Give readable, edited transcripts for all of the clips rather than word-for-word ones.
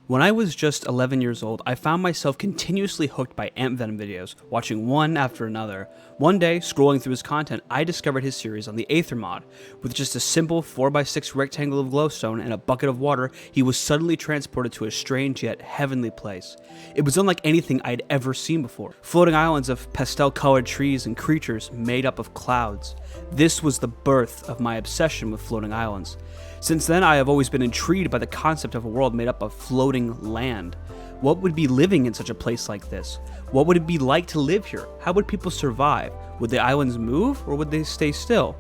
When I was just 11 years old, I found myself continuously hooked by Ant Venom videos, watching one after another. One day, scrolling through his content, I discovered his series on the Aether mod. With just a simple 4x6 rectangle of glowstone and a bucket of water, he was suddenly transported to a strange yet heavenly place. It was unlike anything I'd ever seen before. Floating islands of pastel-colored trees and creatures made up of clouds. This was the birth of my obsession with floating islands. Since then, I have always been intrigued by the concept of a world made up of floating land. What would be living in such a place like this? What would it be like to live here? How would people survive? Would the islands move or would they stay still?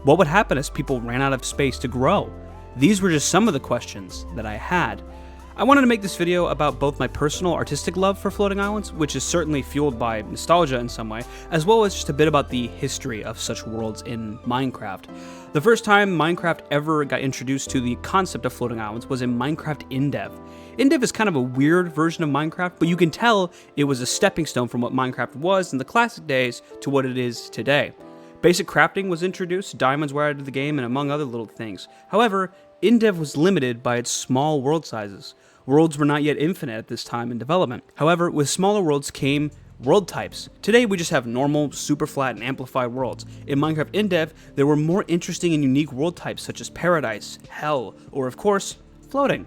What would happen as people ran out of space to grow? These were just some of the questions that I had. I wanted to make this video about both my personal artistic love for floating islands, which is certainly fueled by nostalgia in some way, as well as just a bit about the history of such worlds in Minecraft. The first time Minecraft ever got introduced to the concept of floating islands was in Minecraft InDev. InDev is kind of a weird version of Minecraft, but you can tell it was a stepping stone from what Minecraft was in the classic days to what it is today. Basic crafting was introduced, diamonds were added to the game, and among other little things. However, InDev was limited by its small world sizes. Worlds were not yet infinite at this time in development. However, with smaller worlds came world types. Today we just have normal, super flat, and amplified worlds. In Minecraft InDev, there were more interesting and unique world types such as paradise, hell, or of course, floating.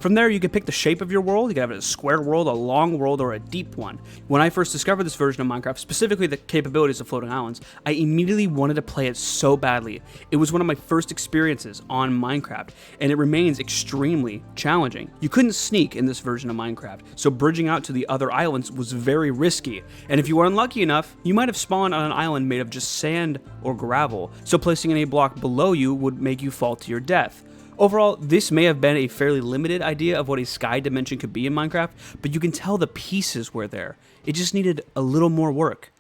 From there, you can pick the shape of your world. You can have a square world, a long world, or a deep one. When I first discovered this version of Minecraft, specifically the capabilities of floating islands, I immediately wanted to play it so badly. It was one of my first experiences on Minecraft, and it remains extremely challenging. You couldn't sneak in this version of Minecraft, so bridging out to the other islands was very risky. And if you were unlucky enough, you might have spawned on an island made of just sand or gravel, so placing any block below you would make you fall to your death. Overall, this may have been a fairly limited idea of what a sky dimension could be in Minecraft, but you can tell the pieces were there. It just needed a little more work.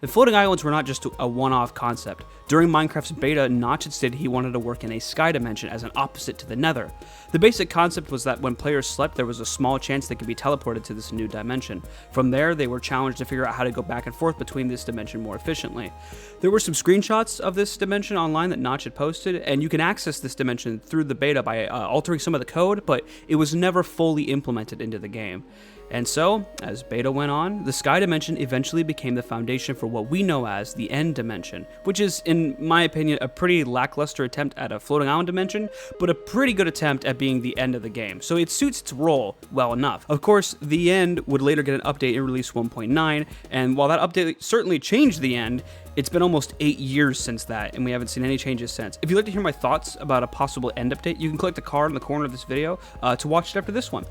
The floating islands were not just a one-off concept. During Minecraft's beta, Notch had stated he wanted to work in a sky dimension as an opposite to the Nether. The basic concept was that when players slept, there was a small chance they could be teleported to this new dimension. From there, they were challenged to figure out how to go back and forth between this dimension more efficiently. There were some screenshots of this dimension online that Notch had posted, and you can access this dimension through the beta by altering some of the code, but it was never fully implemented into the game. And so, as beta went on, the sky dimension eventually became the foundation for what we know as the end dimension, which is, in my opinion, a pretty lackluster attempt at a floating island dimension, but a pretty good attempt at being the end of the game, so it suits its role well enough. Of course, the end would later get an update in release 1.9, and while that update certainly changed the end, it's been almost 8 years since that, and we haven't seen any changes since. If you'd like to hear my thoughts about a possible end update, you can click the card in the corner of this video to watch it after this one.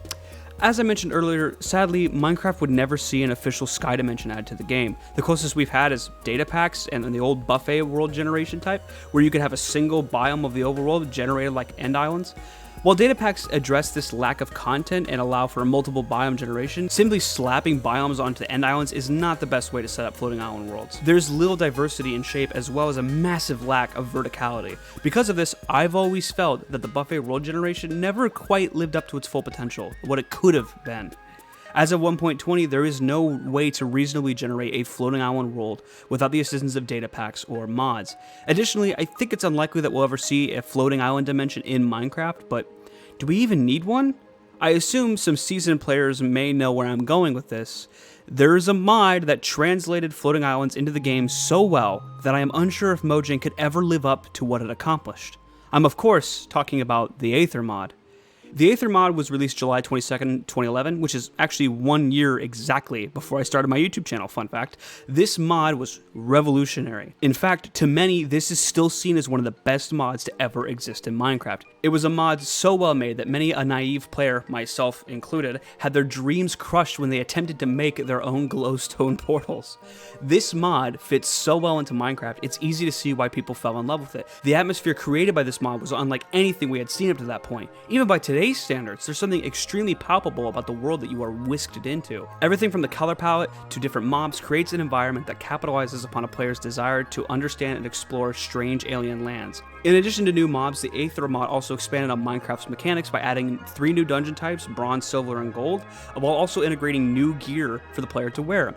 As I mentioned earlier, sadly, Minecraft would never see an official sky dimension added to the game. The closest we've had is data packs and the old buffet world generation type, where you could have a single biome of the overworld generated like end islands. While data packs address this lack of content and allow for multiple biome generation, simply slapping biomes onto the end islands is not the best way to set up floating island worlds. There's little diversity in shape as well as a massive lack of verticality. Because of this, I've always felt that the buffet world generation never quite lived up to its full potential, what it could have been. As of 1.20, there is no way to reasonably generate a floating island world without the assistance of data packs or mods. Additionally, I think it's unlikely that we'll ever see a floating island dimension in Minecraft, but do we even need one? I assume some seasoned players may know where I'm going with this. There is a mod that translated floating islands into the game so well that I am unsure if Mojang could ever live up to what it accomplished. I'm of course talking about the Aether mod. The Aether mod was released July 22nd, 2011, which is actually 1 year exactly before I started my YouTube channel, fun fact. This mod was revolutionary. In fact, to many, this is still seen as one of the best mods to ever exist in Minecraft. It was a mod so well made that many a naive player, myself included, had their dreams crushed when they attempted to make their own glowstone portals. This mod fits so well into Minecraft, it's easy to see why people fell in love with it. The atmosphere created by this mod was unlike anything we had seen up to that point. Even by today's standards, there's something extremely palpable about the world that you are whisked into. Everything from the color palette to different mobs creates an environment that capitalizes upon a player's desire to understand and explore strange alien lands. In addition to new mobs, the Aether mod also expanded on Minecraft's mechanics by adding 3 new dungeon types, bronze, silver, and gold, while also integrating new gear for the player to wear.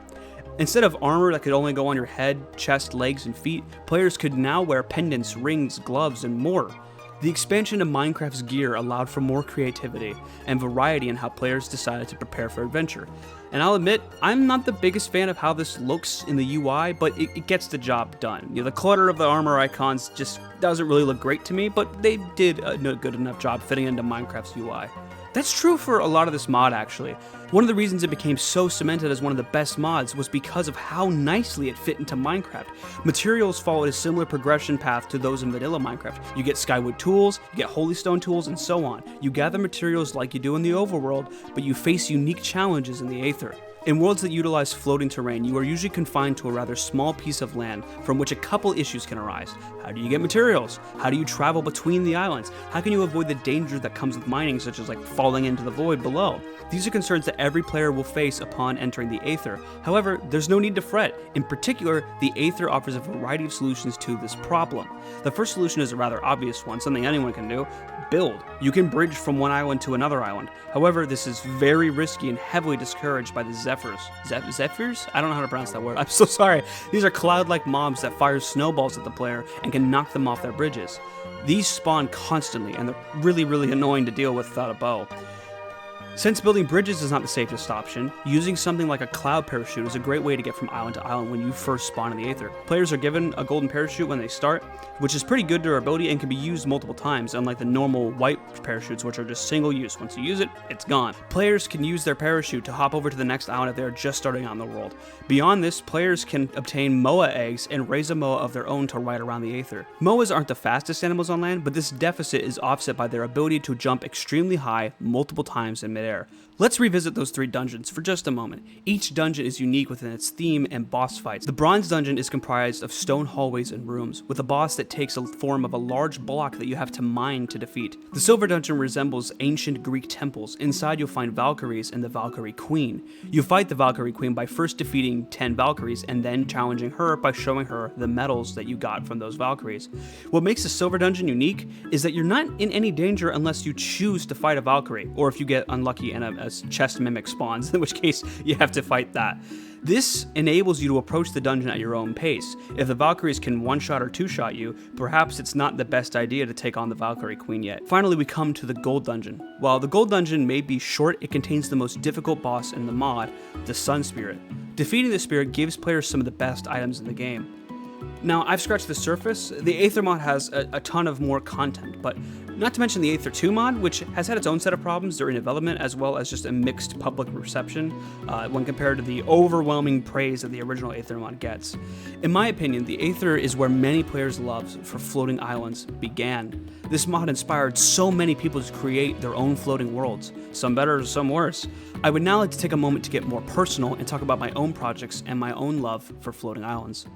Instead of armor that could only go on your head, chest, legs, and feet, players could now wear pendants, rings, gloves, and more. The expansion of Minecraft's gear allowed for more creativity and variety in how players decided to prepare for adventure. And I'll admit, I'm not the biggest fan of how this looks in the UI, but it gets the job done. You know, the clutter of the armor icons just doesn't really look great to me, but they did a good enough job fitting into Minecraft's UI. That's true for a lot of this mod, actually. One of the reasons it became so cemented as one of the best mods was because of how nicely it fit into Minecraft. Materials followed a similar progression path to those in vanilla Minecraft. You get Skyward tools, you get Holystone tools, and so on. You gather materials like you do in the overworld, but you face unique challenges in the Aether. In worlds that utilize floating terrain, you are usually confined to a rather small piece of land from which a couple issues can arise. How do you get materials? How do you travel between the islands? How can you avoid the danger that comes with mining, such as like falling into the void below? These are concerns that every player will face upon entering the Aether. However, there's no need to fret. In particular, the Aether offers a variety of solutions to this problem. The first solution is a rather obvious one, something anyone can do. Build. You can bridge from one island to another island. However, this is very risky and heavily discouraged by the Zephyrs. Zephyrs? I don't know how to pronounce that word. I'm so sorry. These are cloud-like mobs that fire snowballs at the player and can knock them off their bridges. These spawn constantly, and they're really annoying to deal with without a bow. Since building bridges is not the safest option, using something like a cloud parachute is a great way to get from island to island when you first spawn in the Aether. Players are given a golden parachute when they start, which is pretty good durability and can be used multiple times, unlike the normal white parachutes, which are just single use. Once you use it, it's gone. Players can use their parachute to hop over to the next island if they are just starting out in the world. Beyond this, players can obtain Moa eggs and raise a Moa of their own to ride around the Aether. Moas aren't the fastest animals on land, but this deficit is offset by their ability to jump extremely high multiple times in midair. Let's revisit those 3 dungeons for just a moment. Each dungeon is unique within its theme and boss fights. The Bronze Dungeon is comprised of stone hallways and rooms, with a boss that takes a form of a large block that you have to mine to defeat. The Silver Dungeon resembles ancient Greek temples. Inside you'll find Valkyries and the Valkyrie Queen. You fight the Valkyrie Queen by first defeating 10 Valkyries and then challenging her by showing her the medals that you got from those Valkyries. What makes the Silver Dungeon unique is that you're not in any danger unless you choose to fight a Valkyrie, or if you get unlucky and a chest mimic spawns, in which case you have to fight that. This enables you to approach the dungeon at your own pace. If the Valkyries can one-shot or two-shot you, perhaps it's not the best idea to take on the Valkyrie Queen yet. Finally, we come to the Gold Dungeon. While the Gold Dungeon may be short, it contains the most difficult boss in the mod, the Sun Spirit. Defeating the Spirit gives players some of the best items in the game. Now, I've scratched the surface. The Aether mod has a ton of more content, but not to mention the Aether 2 mod, which has had its own set of problems during development, as well as just a mixed public reception when compared to the overwhelming praise that the original Aether mod gets. In my opinion, the Aether is where many players' love for floating islands began. This mod inspired so many people to create their own floating worlds, some better, some worse. I would now like to take a moment to get more personal and talk about my own projects and my own love for floating islands.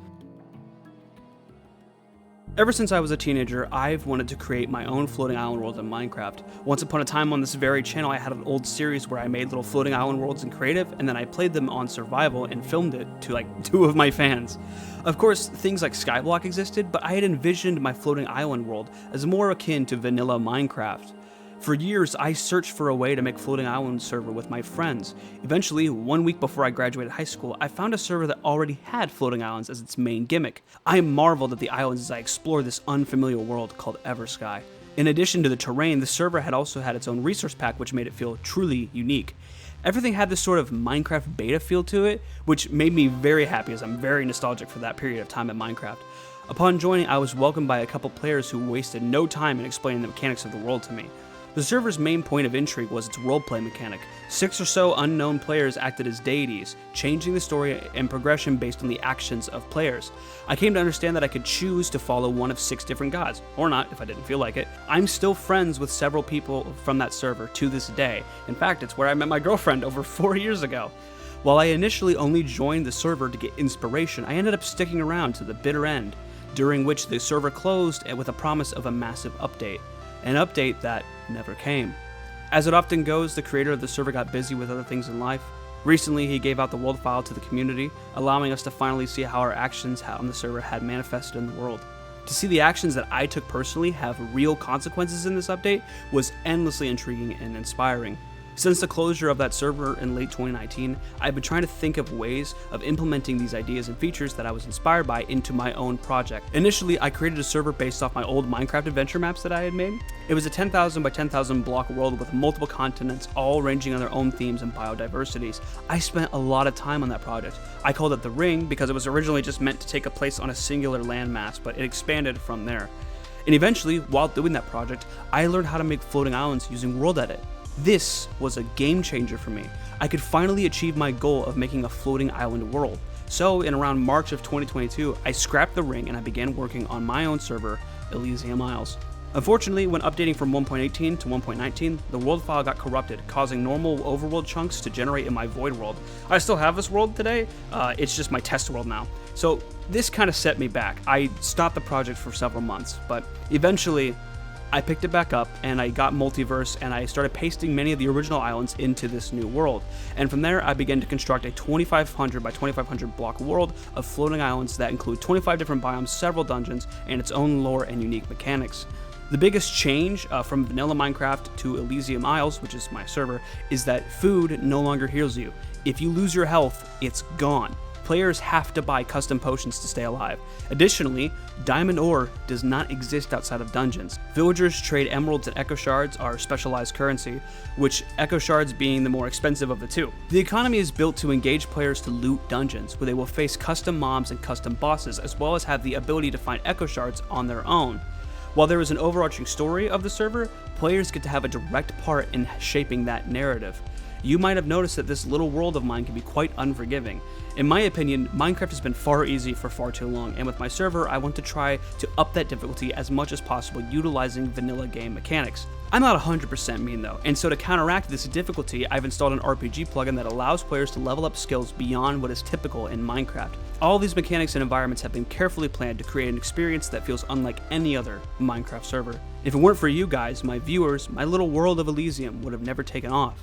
Ever since I was a teenager, I've wanted to create my own floating island world in Minecraft. Once upon a time on this very channel, I had an old series where I made little floating island worlds in creative, and then I played them on survival and filmed it to like 2 of my fans. Of course, things like Skyblock existed, but I had envisioned my floating island world as more akin to vanilla Minecraft. For years, I searched for a way to make Floating Island server with my friends. Eventually, 1 week before I graduated high school, I found a server that already had floating islands as its main gimmick. I marveled at the islands as I explored this unfamiliar world called Eversky. In addition to the terrain, the server had also had its own resource pack, which made it feel truly unique. Everything had this sort of Minecraft beta feel to it, which made me very happy as I'm very nostalgic for that period of time in Minecraft. Upon joining, I was welcomed by a couple players who wasted no time in explaining the mechanics of the world to me. The server's main point of intrigue was its roleplay mechanic. 6 or so unknown players acted as deities, changing the story and progression based on the actions of players. I came to understand that I could choose to follow one of 6 different gods, or not if I didn't feel like it. I'm still friends with several people from that server to this day. In fact, it's where I met my girlfriend over 4 years ago. While I initially only joined the server to get inspiration, I ended up sticking around to the bitter end, during which the server closed with a promise of a massive update. An update that never came. As it often goes, the creator of the server got busy with other things in life. Recently, he gave out the world file to the community, allowing us to finally see how our actions on the server had manifested in the world. To see the actions that I took personally have real consequences in this update was endlessly intriguing and inspiring. Since the closure of that server in late 2019, I've been trying to think of ways of implementing these ideas and features that I was inspired by into my own project. Initially, I created a server based off my old Minecraft adventure maps that I had made. It was a 10,000 by 10,000 block world with multiple continents, all ranging on their own themes and biodiversities. I spent a lot of time on that project. I called it The Ring because it was originally just meant to take a place on a singular landmass, but it expanded from there. And eventually, while doing that project, I learned how to make floating islands using World Edit. This was a game changer for me. I could finally achieve my goal of making a floating island world. So in around March of 2022, I scrapped The Ring and I began working on my own server, Elysium Isles. Unfortunately, when updating from 1.18 to 1.19, the world file got corrupted, causing normal overworld chunks to generate in my void world. I still have this world today, it's just my test world now. So this kind of set me back. I stopped the project for several months, but eventually I picked it back up and I got Multiverse and I started pasting many of the original islands into this new world. And from there, I began to construct a 2,500 by 2,500 block world of floating islands that include 25 different biomes, several dungeons, and its own lore and unique mechanics. The biggest change from vanilla Minecraft to Elysium Isles, which is my server, is that food no longer heals you. If you lose your health, it's gone. Players have to buy custom potions to stay alive. Additionally, diamond ore does not exist outside of dungeons. Villagers trade emeralds and echo shards, our specialized currency, which echo shards being the more expensive of the two. The economy is built to engage players to loot dungeons, where they will face custom mobs and custom bosses, as well as have the ability to find echo shards on their own. While there is an overarching story of the server, players get to have a direct part in shaping that narrative. You might have noticed that this little world of mine can be quite unforgiving. In my opinion, Minecraft has been far easy for far too long, and with my server, I want to try to up that difficulty as much as possible utilizing vanilla game mechanics. I'm not 100% mean though, and so to counteract this difficulty, I've installed an RPG plugin that allows players to level up skills beyond what is typical in Minecraft. All these mechanics and environments have been carefully planned to create an experience that feels unlike any other Minecraft server. If it weren't for you guys, my viewers, my little world of Elysium would have never taken off.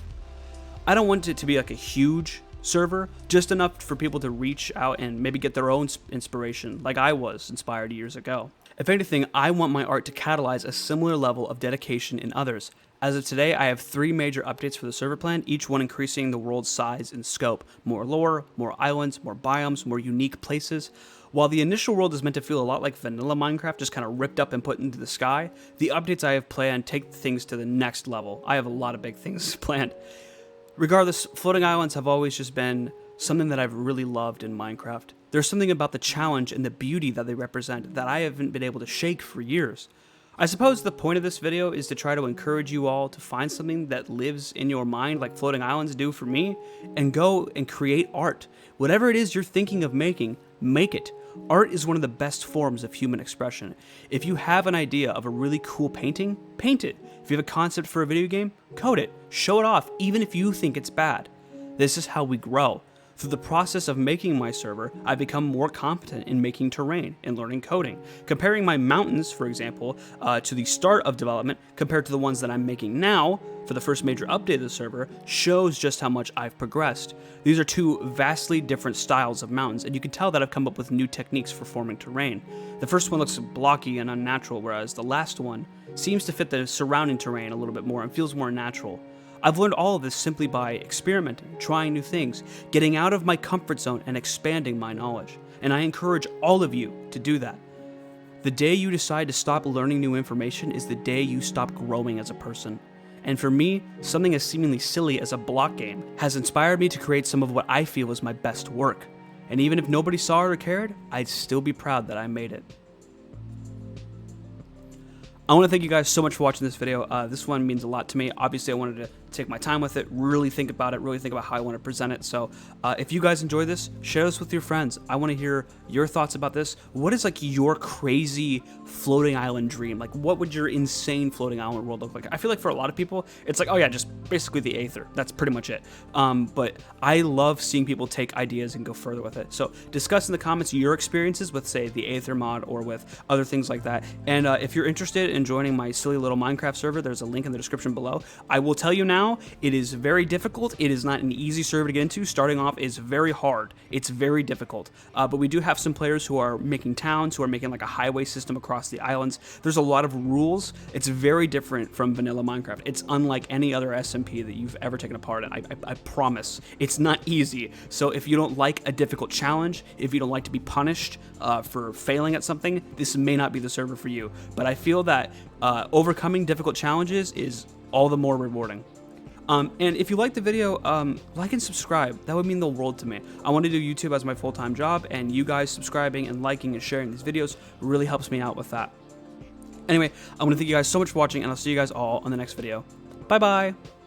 I don't want it to be like a huge server, just enough for people to reach out and maybe get their own inspiration, like I was inspired years ago. If anything, I want my art to catalyze a similar level of dedication in others. As of today, I have 3 major updates for the server plan, each one increasing the world's size and scope. More lore, more islands, more biomes, more unique places. While the initial world is meant to feel a lot like vanilla Minecraft, just kind of ripped up and put into the sky, the updates I have planned take things to the next level. I have a lot of big things planned. Regardless, floating islands have always just been something that I've really loved in Minecraft. There's something about the challenge and the beauty that they represent that I haven't been able to shake for years. I suppose the point of this video is to try to encourage you all to find something that lives in your mind like floating islands do for me, and go and create art. Whatever it is you're thinking of making, make it. Art is one of the best forms of human expression. If you have an idea of a really cool painting, paint it. If you have a concept for a video game, code it. Show it off, even if you think it's bad. This is how we grow. Through the process of making my server, I've become more competent in making terrain and learning coding. Comparing my mountains, for example, to the start of development compared to the ones that I'm making now for the first major update of the server shows just how much I've progressed. These are 2 vastly different styles of mountains, and you can tell that I've come up with new techniques for forming terrain. The first one looks blocky and unnatural, whereas the last one seems to fit the surrounding terrain a little bit more and feels more natural. I've learned all of this simply by experimenting, trying new things, getting out of my comfort zone and expanding my knowledge. And I encourage all of you to do that. The day you decide to stop learning new information is the day you stop growing as a person. And for me, something as seemingly silly as a block game has inspired me to create some of what I feel is my best work. And even if nobody saw it or cared, I'd still be proud that I made it. I want to thank you guys so much for watching this video. This one means a lot to me. Obviously, I wanted to take my time with it, really think about it, really think about how I want to present it. So if you guys enjoy this, share this with your friends. I want to hear your thoughts about this. What is like your crazy floating island dream? Like, what would your insane floating island world look like? I feel like for a lot of people, it's like, oh yeah, just basically the Aether. That's pretty much it. But I love seeing people take ideas and go further with it. So discuss in the comments your experiences with, say, the Aether mod or with other things like that. And if you're interested in joining my silly little Minecraft server, there's a link in the description below. I will tell you now, now, it is very difficult. It is not an easy server to get into. Starting off is very hard. It's very difficult. But we do have some players who are making towns, who are making like a highway system across the islands. There's a lot of rules. It's very different from vanilla Minecraft. It's unlike any other SMP that you've ever taken a part in. I promise. It's not easy. So if you don't like a difficult challenge, if you don't like to be punished for failing at something, this may not be the server for you. But I feel that overcoming difficult challenges is all the more rewarding. And if you like the video, like and subscribe. That would mean the world to me. I want to do YouTube as my full-time job, and you guys subscribing and liking and sharing these videos really helps me out with that. Anyway, I want to thank you guys so much for watching, and I'll see you guys all on the next video. Bye-bye!